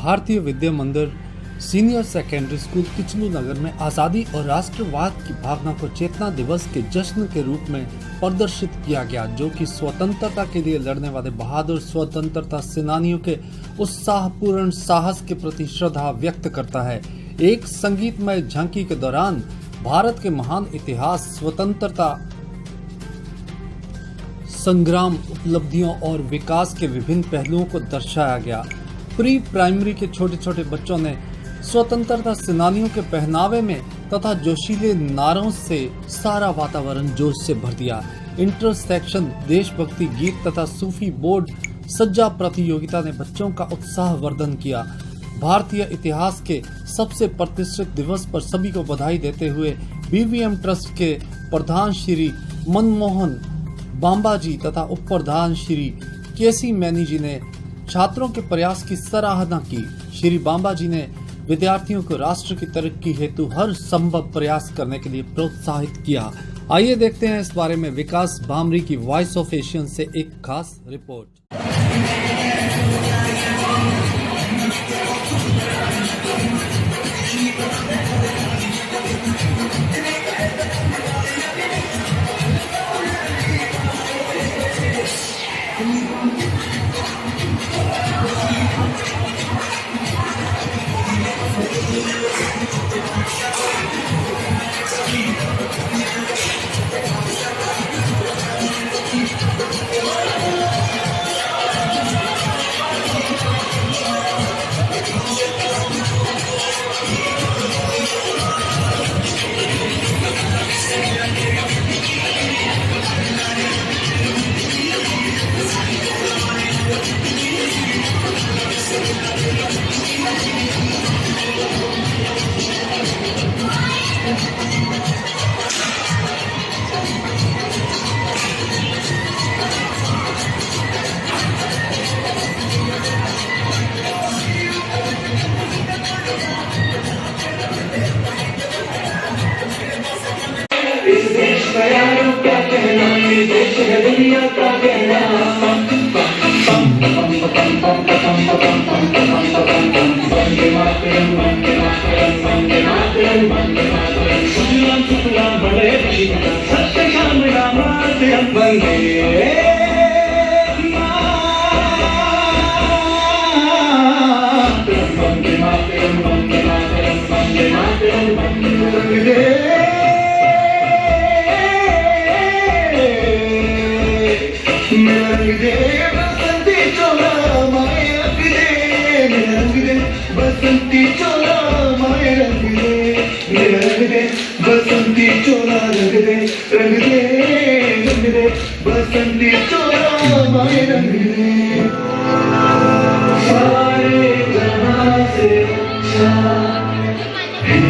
भारतीय विद्या मंदिर senior secondary school Kitchlu नगर में आज़ादी और राष्ट्रवाद की भावना को चेतना दिवस के जश्न के रूप में प्रदर्शित किया गया, जो कि स्वतंत्रता के लिए लड़ने वाले बहादुर स्वतंत्रता सेनानियों के उत्साहपूर्ण साहस के प्रति श्रद्धा व्यक्त करता है। एक संगीतमय झांकी के दौरान भारत के महान इतिहास, स्वतंत्रता संग्राम, उपलब्धियों और विकास के विभिन्न पहलुओं को दर्शाया गया। प्री प्राइमरी के छोटे छोटे बच्चों ने स्वतंत्रता सेनानियों के पहनावे में तथा जोशीले नारों से सारा वातावरण जोश से भर दिया। इंटर सेक्शन देशभक्ति गीत तथा सूफी बोर्ड सज्जा प्रतियोगिता ने बच्चों का उत्साहवर्धन किया। भारतीय इतिहास के सबसे प्रतिष्ठित दिवस पर सभी को बधाई देते हुए बीवीएम ट्रस्ट के प्रधान श्री मनमोहन बांबा जी तथा उप प्रधान श्री केसी मैनी जी ने छात्रों के प्रयास की सराहना की। श्री बांबा जी ने विद्यार्थियों को राष्ट्र की तरक्की हेतु हर संभव प्रयास करने के लिए प्रोत्साहित किया। आइए देखते हैं इस बारे में विकास भामरी की वॉइस ऑफ एशियन से एक खास रिपोर्ट। इस देश का यारों क्या कहना, इस देश है दुनिया का कहना। वंदे मातरम, वंदे मातरम, वंदे मातरम, वंदे मातरम। सुजलाम सुफलाम बड़े सत्य श्याम रामायण वंदे मातरम, वंदे मातरम, वंदे मातरम, वंदे मातरम। रंग दे बसंती चोला माए रंग दे, बसंती चोला माए रंग दे, बसंती चोला रंग दे, बसंती चोला माए रंग दे। सारे जहां से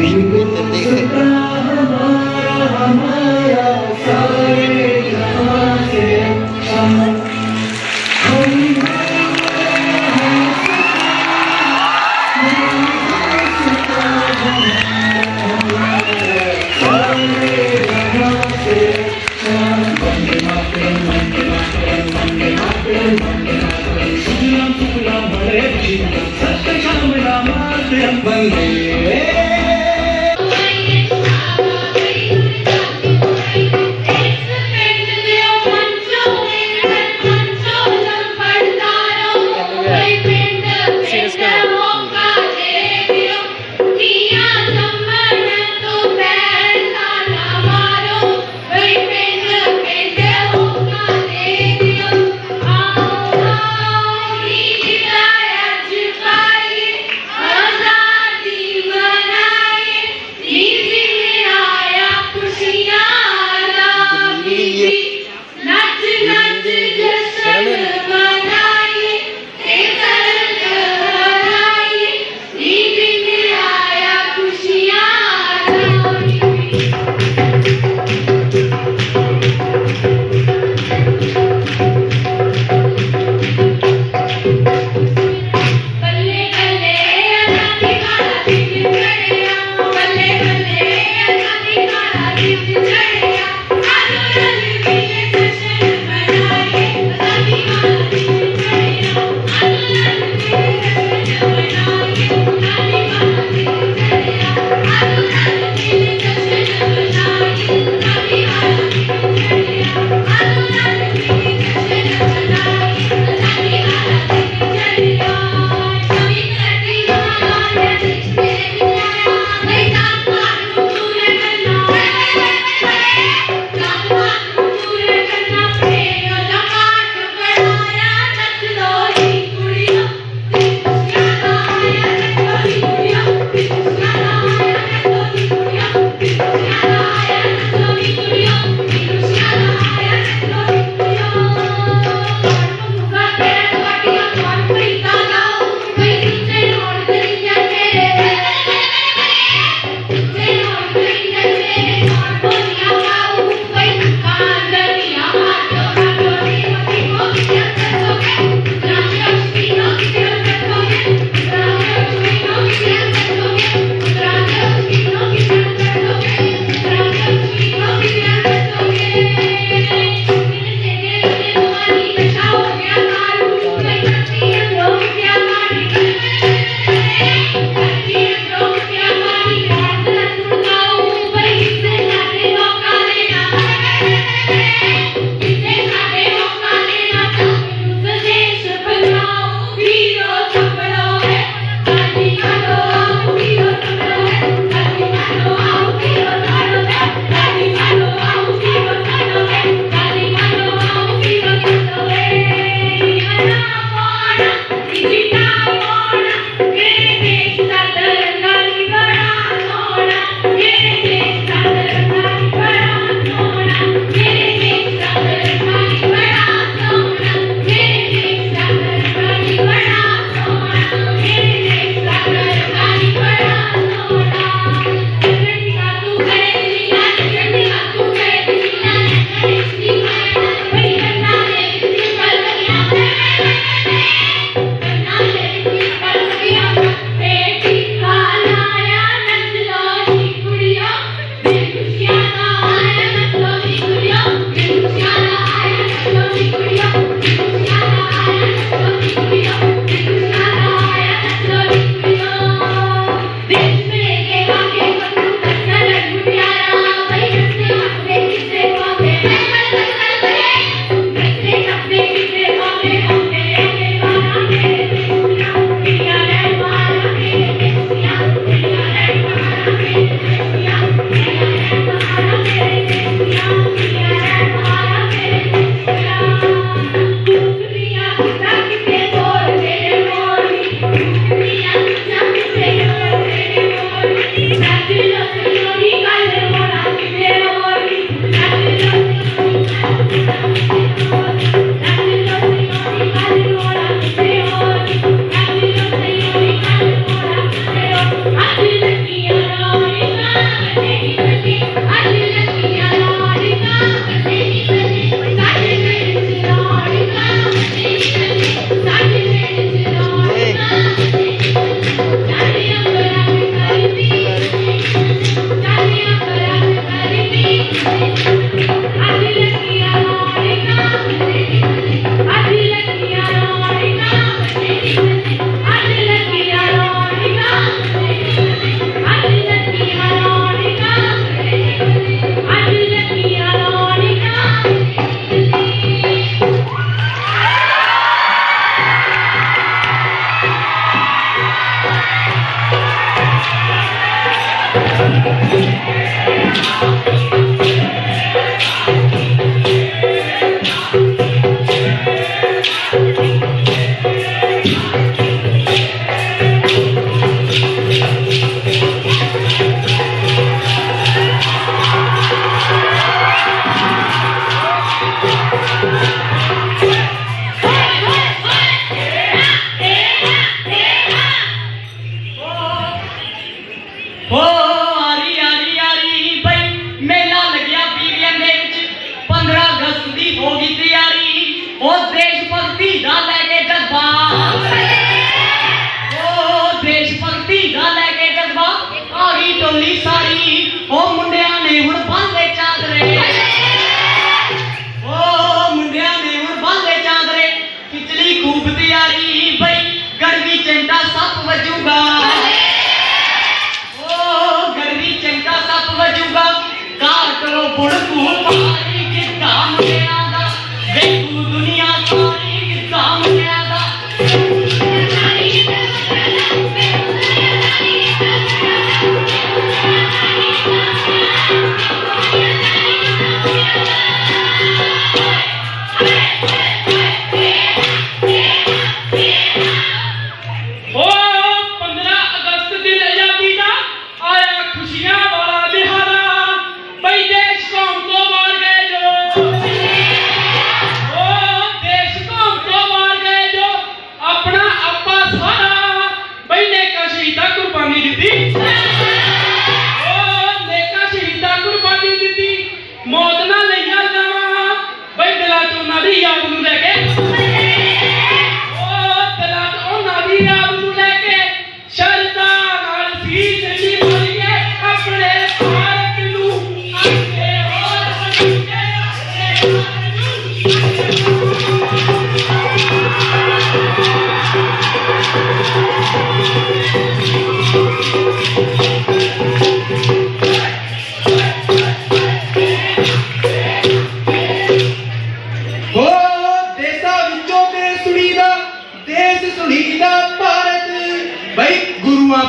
हिंदुस्तान हमारा, सारे जहां से सत्य श्याम रामा।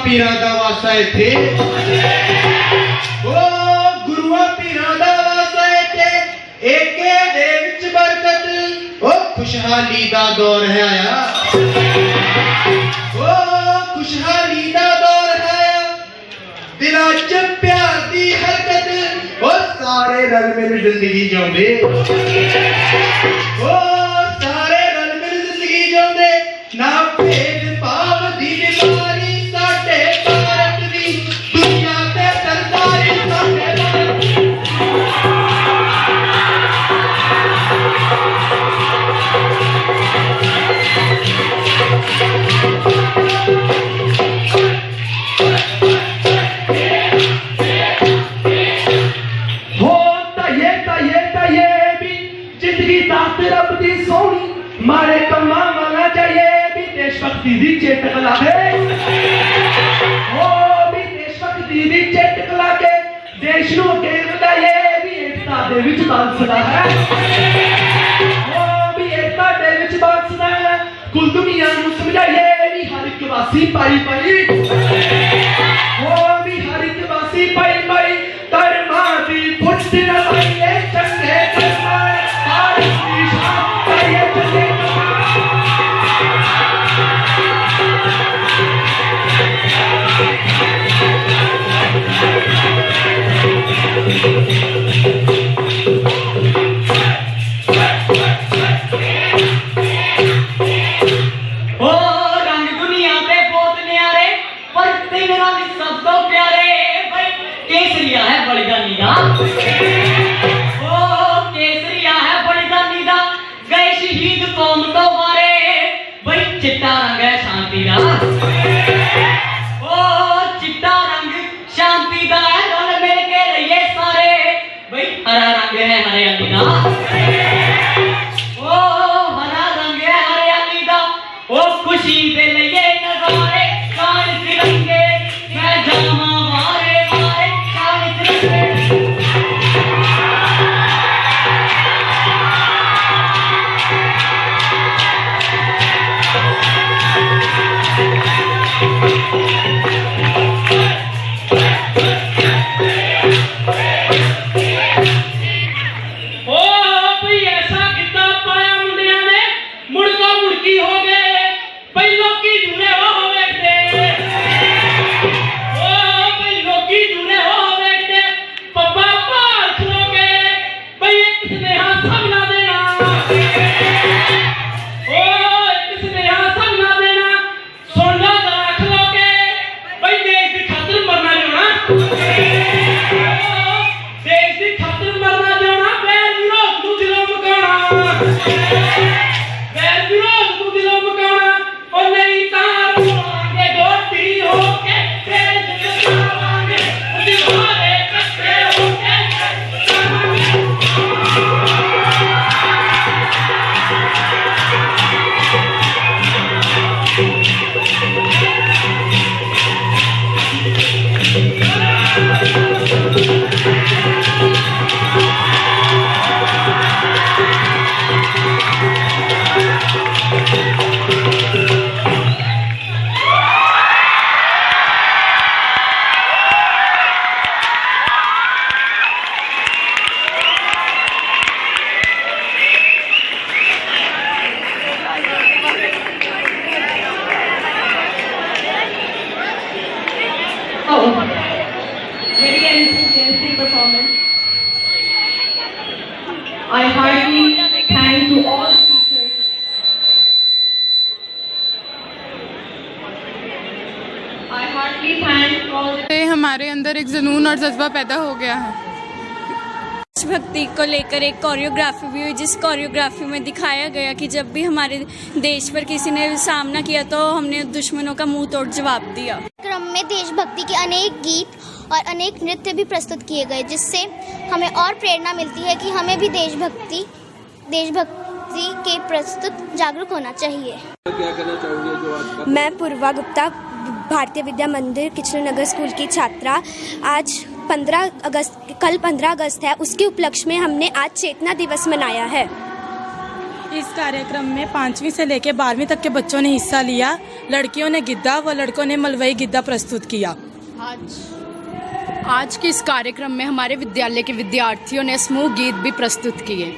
पीरां दा वासा इत्थे ओ गुरुआ पीरां दा वासा इत्थे एके दे विच बरकत ओ खुशहाली दा दौर है आया ओ खुशहाली दा दौर है दिलां च प्यार दी हरकत ओ सारे रल मिल जिंदगी जिउंदे ओ सारे रल मिल जिंदगी जिउंदे ना भेद भाव दी बीमारी मारे कमा माना चाहिए भी देशभक्ति दी चेतक लागे ओ भी देशभक्ति दी चेतक लागे देश नु अगे वधाइए भी एकता दे विच बांसदा है ओ भी एकता दे विच बांसदा है कुल दुनिया नु समझाइए भी हर एक वासी पाई पाई ओ भी हर एक वासी पाई पाई धर्मा दी फुट न पाइए चंगे कर्मा भारत दी शान पाइए चंगे चिट्टा रंग है शांति का ओ चिट्टा रंग शांति का है रल मिल के रहिए सारे भाई हरा रंग है हरियाली का ओ हरा रंग है हरियाली का ओ खुशी दे लिए नजारे कान तिरंगे मैं जामा मारे मारे कान तिरंगे हमारे अंदर एक जुनून और जज्बा पैदा हो गया है। देशभक्ति को लेकर एक कोरियोग्राफी भी हुई, जिस कोरियोग्राफी में दिखाया गया कि जब भी हमारे देश पर किसी ने सामना किया तो हमने दुश्मनों का मुंह तोड़ जवाब दिया। क्रम में देशभक्ति के अनेक गीत और अनेक नृत्य भी प्रस्तुत किए गए, जिससे हमें और प्रेरणा मिलती है कि हमें भी देशभक्ति के प्रस्तुत जागरूक होना चाहिए। क्या कहना चाहोगे जो आज मैं पूर्वा गुप्ता, भारतीय विद्या मंदिर किचलू नगर स्कूल की छात्रा। आज कल 15 अगस्त है, उसके उपलक्ष्य में हमने आज चेतना दिवस मनाया है। इस कार्यक्रम में 5वीं से लेकर 12वीं तक के बच्चों ने हिस्सा लिया। लड़कियों ने गिद्दा व लड़कों ने मलवई गिद्दा प्रस्तुत किया। आज के इस कार्यक्रम में हमारे विद्यालय के विद्यार्थियों ने समूह गीत भी प्रस्तुत किए।